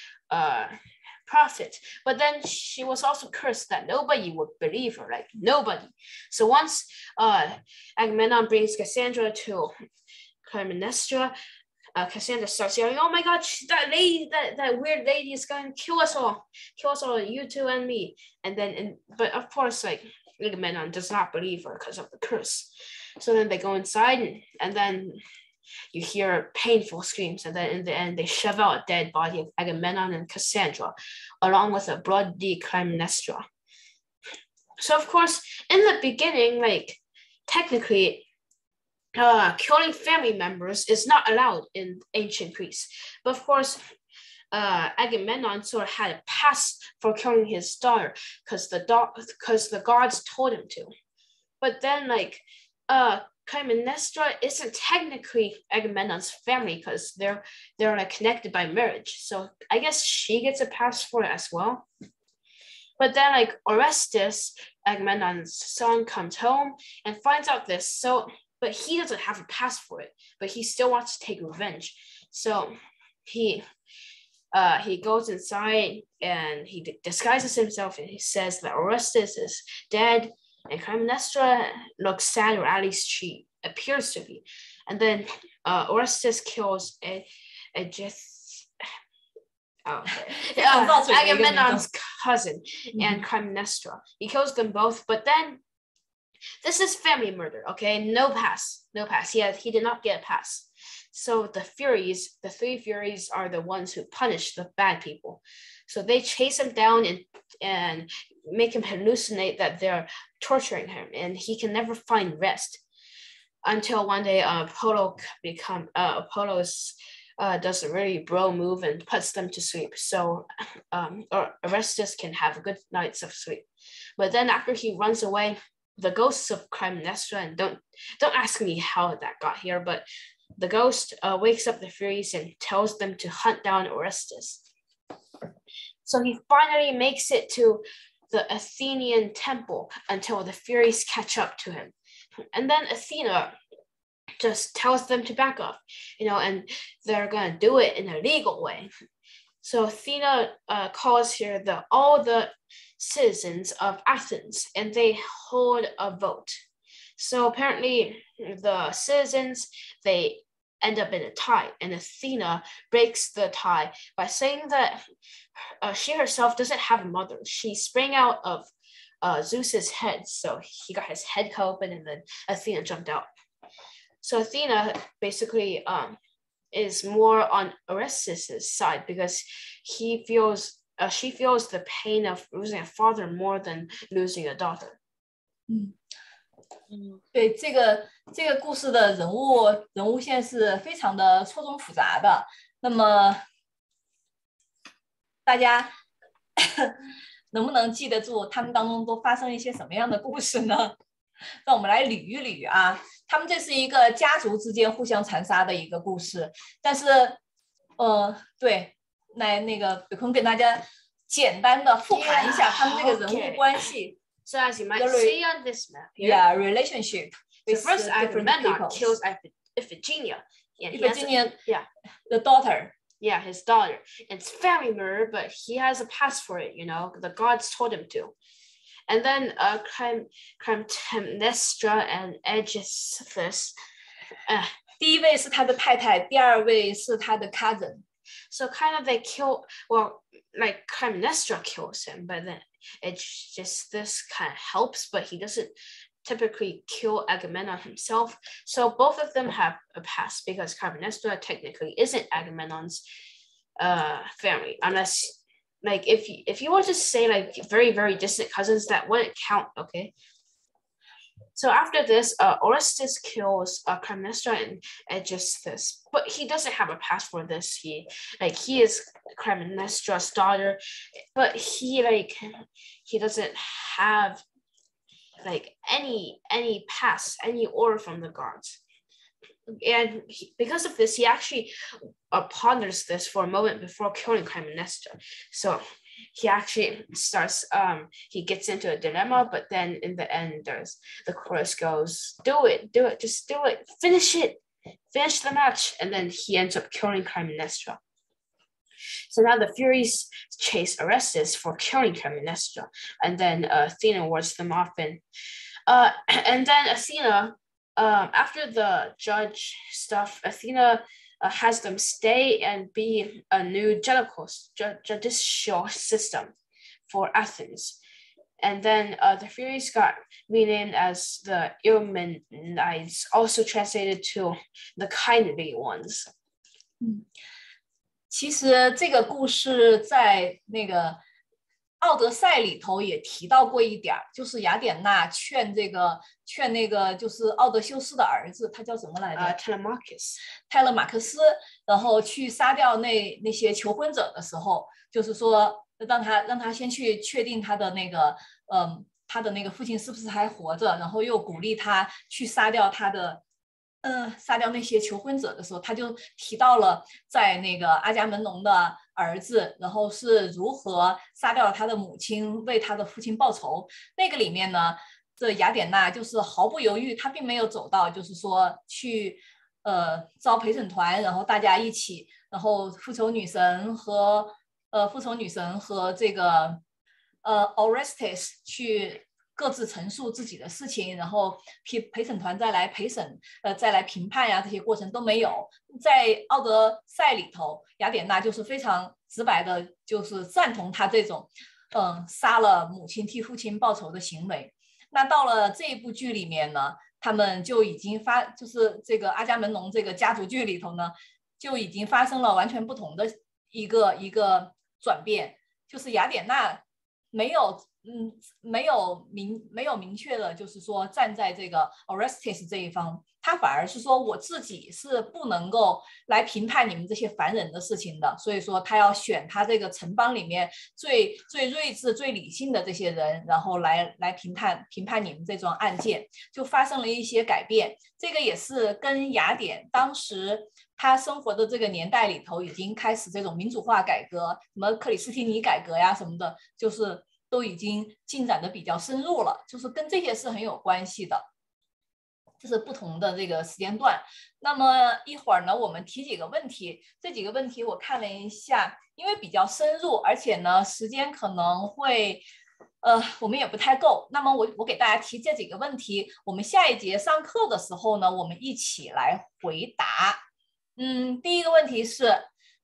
prophet, but then she was also cursed that nobody would believe her, like nobody. So once Agamemnon brings Cassandra to Clytemnestra, Cassandra starts yelling, "Oh my God, that lady, that weird lady is going to kill us all, you two and me." But of course, like Agamemnon does not believe her because of the curse. So then they go inside, and then you hear painful screams, and then in the end they shove out a dead body of Agamemnon and Cassandra, along with a bloody Clytemnestra. So of course, in the beginning, like technically, killing family members is not allowed in ancient Greece. But of course, Agamemnon sort of had a pass for killing his daughter because the gods told him to. But then, like, Clytemnestra isn't technically Agamemnon's family because they're like connected by marriage. So I guess she gets a pass for it as well. But then, like, Orestes, Agamemnon's son, comes home and finds out this. But he doesn't have a pass for it, but he still wants to take revenge. So he goes inside and he disguises himself, and he says that Orestes is dead, and Clytemnestra looks sad, or at least she appears to be. And then Orestes kills Agamemnon's cousin and Clytemnestra. He kills them both, but then this is family murder, okay? No pass. He did not get a pass. So the three Furies are the ones who punish the bad people. So they chase him down and make him hallucinate that they're torturing him, and he can never find rest until one day Apollo does a really bro move and puts them to sleep. So Orestes can have a good nights of sleep. But then after he runs away, the ghosts of Clytemnestra, and don't ask me how that got here, but the ghost wakes up the Furies and tells them to hunt down Orestes. So he finally makes it to the Athenian temple until the Furies catch up to him. And then Athena just tells them to back off, and they're going to do it in a legal way. So Athena calls here all the citizens of Athens, and they hold a vote. So apparently the citizens, they end up in a tie, and Athena breaks the tie by saying that she herself doesn't have a mother. She sprang out of Zeus's head, so he got his head cut open, and then Athena jumped out. So Athena basically is more on Orestes' side because she feels the pain of losing a father more than losing a daughter. 对，这个故事的人物线是非常的错综复杂的。那么大家能不能记得住他们当中都发生一些什么样的故事呢？让我们来捋一捋啊。他们这是一个家族之间互相残杀的一个故事，但是对，那个北坤给大家简单的复盘一下他们这个人物关系。So as you might see on this map here, relationship. The first Agamemnon kills Iphigenia. Iphigenia, the daughter. Yeah, his daughter. It's family murder, but he has a pass for it, the gods told him to. And then Clytemnestra and Aegisthus. 第一位是他的太太，第二位是他的 cousin. So kind of they kill, well, like Clytemnestra kills him, but then it's just this kind of helps, but he doesn't typically kill Agamemnon himself. So both of them have a pass because Clytemnestra technically isn't Agamemnon's family, unless like if you want to say like very, very distant cousins, that wouldn't count, okay? So after this, Orestes kills Clytemnestra and Aegisthus, but he doesn't have a pass for this. He is Clytemnestra's daughter, but he doesn't have like any pass, any order from the gods. And because of this, he actually ponders this for a moment before killing Clytemnestra. So he actually starts, he gets into a dilemma, but then in the end, the chorus goes, do it, just do it, finish the match. And then he ends up killing Clytemnestra. So now the Furies chase Orestes for killing Clytemnestra, and then Athena wards them off. And then Athena, after the judge stuff, Athena has them stay and be a new judicial system for Athens. And then the Furies got renamed as the Eumenides, also translated to the kindly ones. 其实这个故事在那个《奥德赛》里头也提到过一点，就是雅典娜劝那个就是奥德修斯的儿子，他叫什么来着？泰勒马克斯，然后去杀掉那些求婚者的时候，就是说让他先去确定他的那个父亲是不是还活着，然后又鼓励他去杀掉那些求婚者的时候，他就提到了在那个阿伽门农的儿子，然后是如何杀掉了他的母亲，为他的父亲报仇。那个里面呢，这雅典娜就是毫不犹豫，她并没有走到就是说去招陪审团，然后大家一起，然后复仇女神和这个Orestes 去各自陈述自己的事情，然后陪审团再来陪审，再来评判呀，这些过程都没有。在《奥德赛》里头，雅典娜就是非常直白的，就是赞同他这种，杀了母亲替父亲报仇的行为。那到了这一部剧里面呢，他们就已经就是这个阿伽门农这个家族剧里头呢，就已经发生了完全不同的一个转变，就是雅典娜没有明确的，就是说站在这个 Orestes 这一方，他反而是说我自己是不能够来评判你们这些凡人的事情的，所以说他要选他这个城邦里面最睿智、最理性的这些人，然后来评判你们这桩案件，就发生了一些改变。这个也是跟雅典当时他生活的这个年代里头已经开始这种民主化改革，什么克里斯蒂尼改革呀什么的，就是都已经进展的比较深入了，就是跟这些是很有关系的。这是不同的这个时间段。那么一会儿呢，我们提几个问题，这几个问题我看了一下，因为比较深入，而且呢时间可能会我们也不太够。那么我给大家提这几个问题，我们下一节上课的时候呢，我们一起来回答。第一个问题是，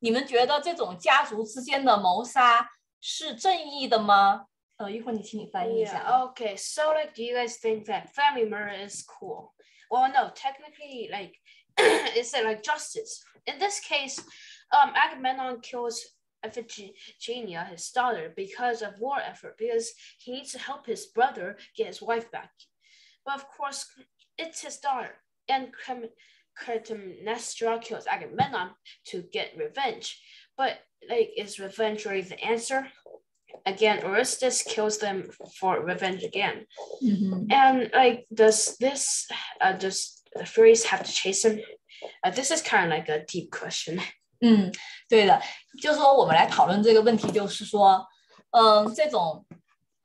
你们觉得这种家族之间的谋杀是正义的吗？一会儿请你翻译一下。Yeah, okay. So like, do you guys think that family murder is cool? Well, no, technically, like, it's like justice. In this case, Agamemnon kills Iphigenia, his daughter, because of war effort, because he needs to help his brother get his wife back. But of course, it's his daughter, and Clytemnestra kills Agamemnon to get revenge. But like, is revenge really the answer? Again, Orestes kills them for revenge again. And like, does the Furies have to chase him? This is kind of like a deep question. 对的，就是说我们来讨论这个问题，就是说，这种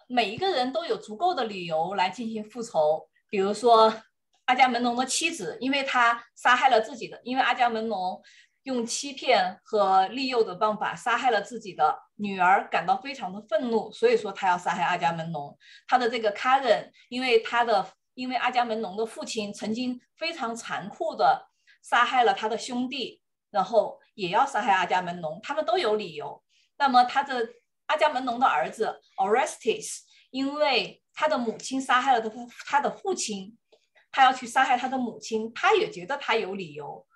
每一个人都有足够的理由来进行复仇。比如说阿伽门农的妻子，因为他杀害了自己的，因为阿伽门农用欺骗和利诱的办法杀害了自己的女儿，感到非常的愤怒，所以说他要杀害阿伽门农。他的这个卡人，因为阿伽门农的父亲曾经非常残酷的杀害了他的兄弟，然后也要杀害阿伽门农，他们都有理由。那么阿伽门农的儿子 Orestes， 因为他的母亲杀害了他的父亲，他要去杀害他的母亲，他也觉得他有理由。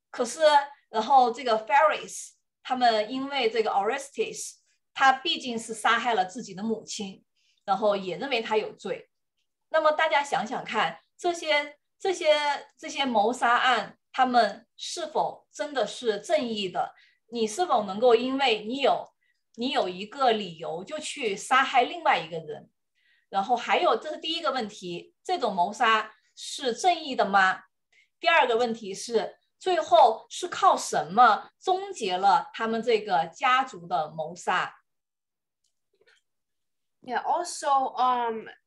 可是然后这个 Furies 他们因为这个 Orestes 他毕竟是杀害了自己的母亲，然后也认为他有罪。那么大家想想看，这些谋杀案他们是否真的是正义的？你是否能够因为你有一个理由就去杀害另外一个人？然后还有，这是第一个问题，这种谋杀是正义的吗？第二个问题是，最后是靠什么终结了他们这个家族的谋杀？ Yeah, also,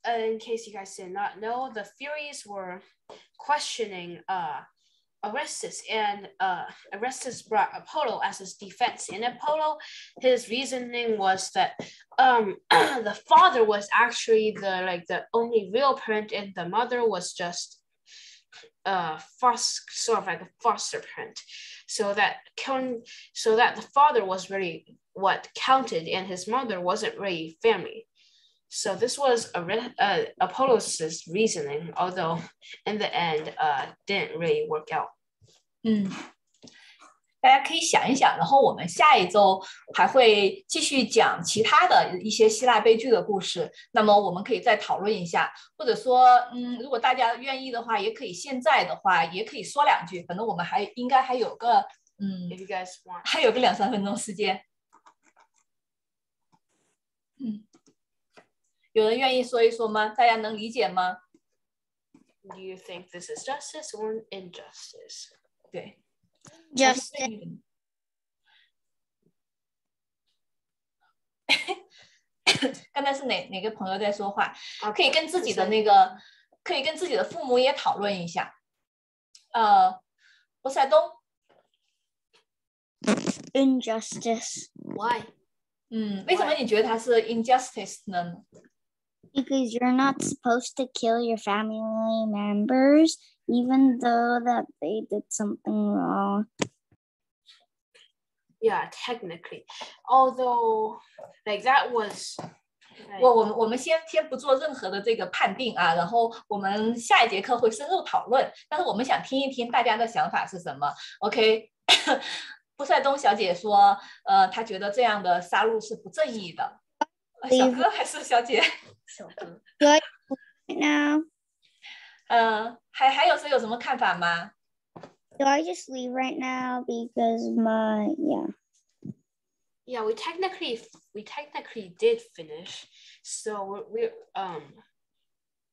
in case you guys did not know, the Furies were questioning Orestes, and Orestes brought Apollo as his defense. And Apollo, his reasoning was that the father was actually the only real parent, and the mother was just sort of like a foster parent. So that the father was really what counted, and his mother wasn't really family. So this was Apollos' reasoning, although in the end, didn't really work out. 大家可以想一想，然后我们下一周还会继续讲其他的一些希腊悲剧的故事。那么我们可以再讨论一下，或者说，如果大家愿意的话，也可以现在的话也可以说两句。反正我们应该还有个If you guys want. 还有个2-3分钟时间。有人愿意说一说吗？大家能理解吗？ Do you think this is justice or injustice? 对 Justice. 刚才是哪个朋友在说话？可以跟自己的父母也讨论一下。波塞冬。Injustice. Why? 为什么你觉得它是 injustice 呢？ Because you're not supposed to kill your family members, even though that they did something wrong. Yeah, technically. Although, like that was. 我们先不做任何的这个判定啊，然后我们下一节课会深入讨论。但是我们想听一听大家的想法是什么 ？OK， 波塞冬小姐说，她觉得这样的杀戮是不正义的。小哥还是小姐？小哥。Right now. 还有谁有什么看法吗？ Do I just leave right now because Yeah, we technically did finish. So we're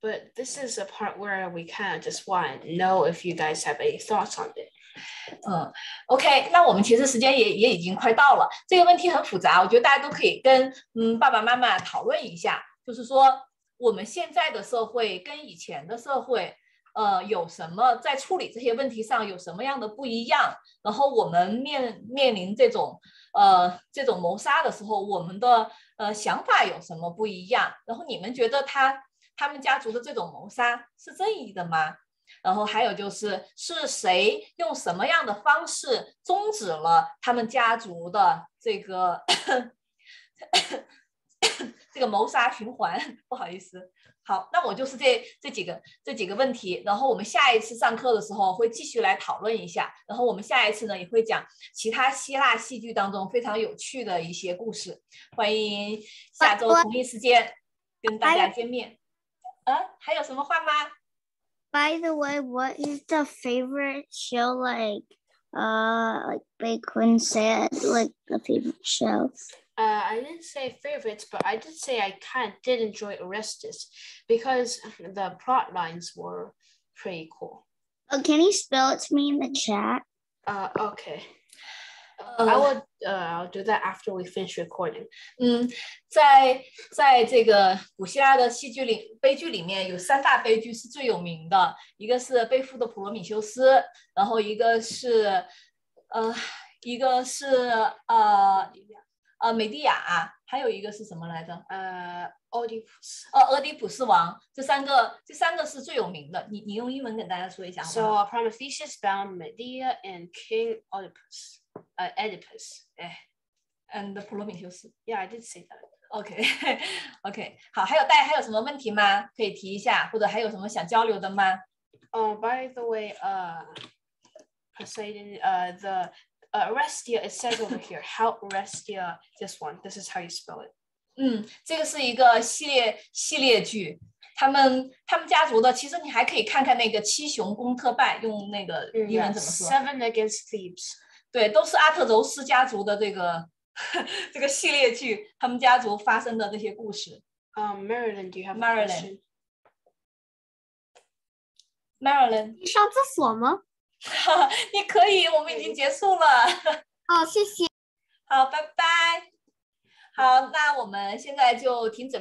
but this is a part where we kind of just want to know if you guys have any thoughts on it. OK， 那我们其实时间也已经快到了。这个问题很复杂，我觉得大家都可以跟爸爸妈妈讨论一下，就是说我们现在的社会跟以前的社会有什么在处理这些问题上有什么样的不一样，然后我们面临这种谋杀的时候，我们的想法有什么不一样，然后你们觉得他们家族的这种谋杀是正义的吗？然后还有就是谁用什么样的方式终止了他们家族的这个这个谋杀循环？不好意思。好，那我就是这几个问题，然后我们下一次上课的时候会继续来讨论一下，然后我们下一次呢也会讲其他希腊戏剧当中非常有趣的一些故事。欢迎下周同一时间跟大家见面。还有什么话吗？ By the way, what is the favorite show like Big Quinn said, like the favorite show? I didn't say favorites, but I did say I did enjoy Orestes because the plot lines were pretty cool. Oh, can you spell it to me in the chat? Okay. I'll do that after we finish recording. 在这个古希腊的悲剧里面，有3大悲剧是最有名的，一个是被俘的普罗米修斯，然后一个是美狄亚，还有一个是什么来着？俄狄浦斯王。这三个是最有名的。你用英文给大家说一下好不好？ So Prometheus bound Medea and King Oedipus. And 普罗米修斯。 Yeah, I did say that. OK 好，大家还有什么问题吗？可以提一下，或者还有什么想交流的吗？ By the way, Poseidon, the Orestia, it says over here. How Orestia? This is how you spell it. 这个是一个系列剧。他们家族的，其实你还可以看看那个七雄攻特拜，用那个英文怎么说 ？Seven against Thebes. 对，都是阿特柔斯家族的这个系列剧，他们家族发生的这些故事。Marilyn, do you have a question? Marilyn, 你上厕所吗？你可以，我们已经结束了。哦，谢谢。好，拜拜。好，那我们现在就停止录。